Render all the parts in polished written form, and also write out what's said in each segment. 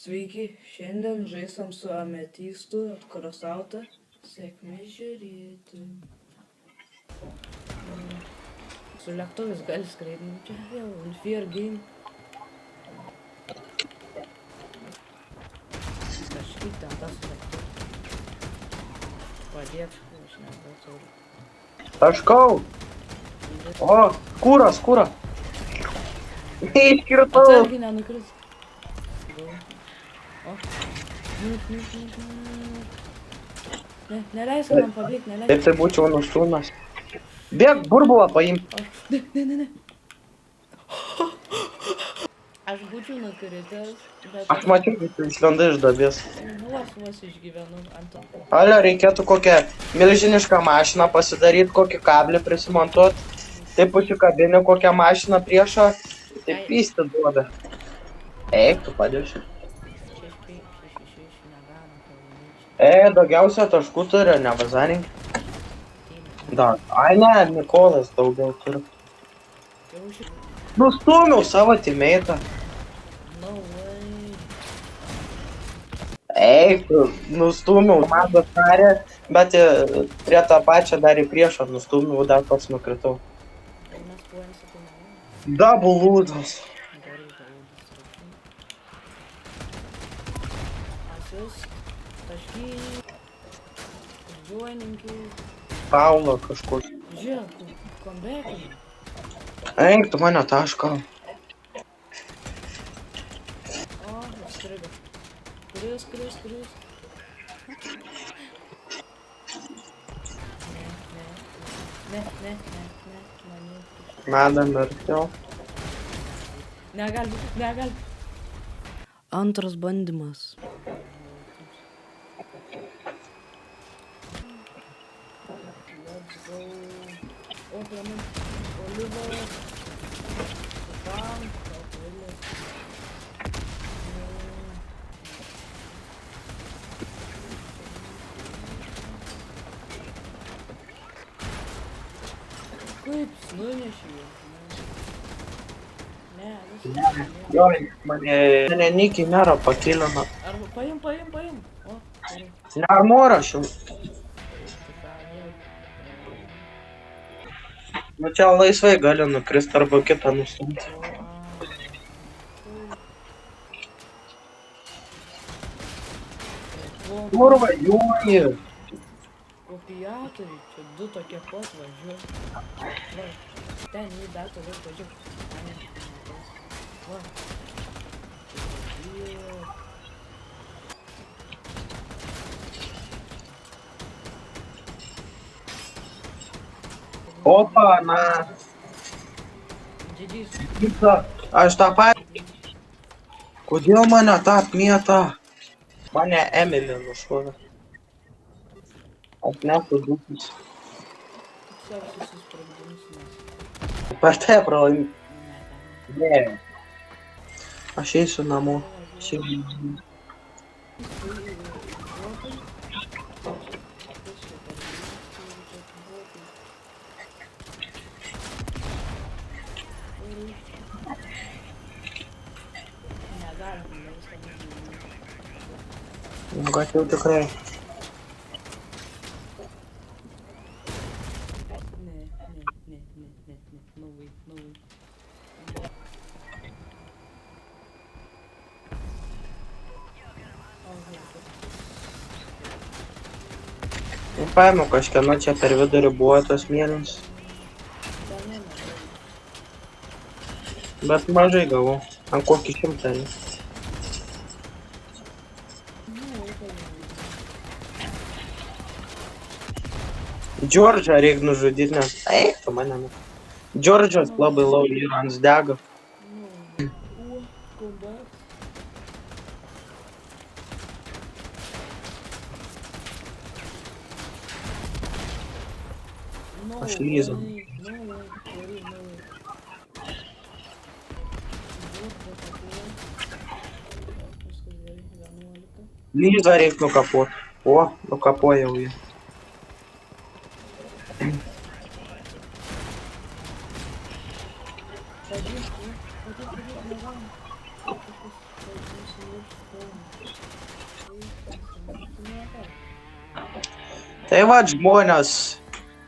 Sveiki, šiandien žaisim su ametistu atkarosauta. Sėkmės žiūrėti. Su lėktuvais gali skraidinti. Čia vėl, Unfair Game. Kažkaip ten tas lėktuvas. Padėk, aš nebūtų. Taškau! O, skūra! Neiškirtau! Atsargiai nenukris. O. Ne, neleis man pabėgti, neleis. Taip tai būčiau nustūmęs. Bėg, burbulą paimk. Ne. Aš būčiau nukritęs, bet... Aš mačiau, kaip tu išlenda iš duobės. Vos išgyvenu ant to. Alio, reikėtų kokią milžinišką mašiną pasidaryti, kokį kablį prisimontuoti. Taip užsikabini kokią mašiną priešą, taip pysti duobę. Eik, tu padėši. Daugiausia taškų turi, ne bazarink. Dar. Ai ne, Nikolas daugiau turi. Nustūmiau savo teammate'ą. No way. Eik, nustūmiau komandos narę, bet prie tą pačią dar į priešą nustūmiau, dar pats nukritau. Mes puojam su komanda. Double lūdas. Assist, tašky, joininkai. Paulo kažkur. Žiūrėk, comebackai. Eik, tu mane taško. O, atstrigo. Kris. Ne. Meda mirtiau. Negali. Antras bandymas. Let's go. Opening. Oliver. Bam. Kaip nunešė jau? Ne, Jo, mane Niki nėra pakilina. arba paim. O, gerai. Nearmor aš jau. Nu čia laisvai gali nukrist arba kitą nustumti. Kurva, juoji. Kopijatoriai, čia du tokie pat važiuoja. Va, ten jį dar toliau važiuoja. Va. Opa, na. Didys. Aš tą patį. Kodėl mane tą apmėta? Mane Emilį nušovė. Aš nesu dūkis. Savo susisprogdins mes. Per tai pralaimį. Ne. Aš eisiu namo. Gal jau tikrai. Ne. No way. Paėmiau kažkieno čia per vidurį buvo tos mėlyns. Bet mažai gavau. Ant kokį 100. Džordžą reik nužudyt, nes... Eik, tu mane nu. Džordžas labai lauja ir ant dega. Aš lyzu. Lyzą reik nukapuot. O, nukapojau jį. Пойдем, пойдем, пойдем, пойдем, пойдем, пойдем, пойдем, пойдем, пойдем, Tai va, žmonės,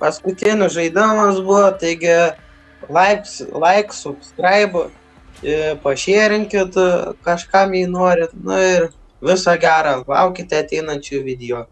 paskutinis žaidimas buvo, taigi like, subscribe, pašėrinkit kažkam jei norit, nu ir viso gero, laukite ateinančių video.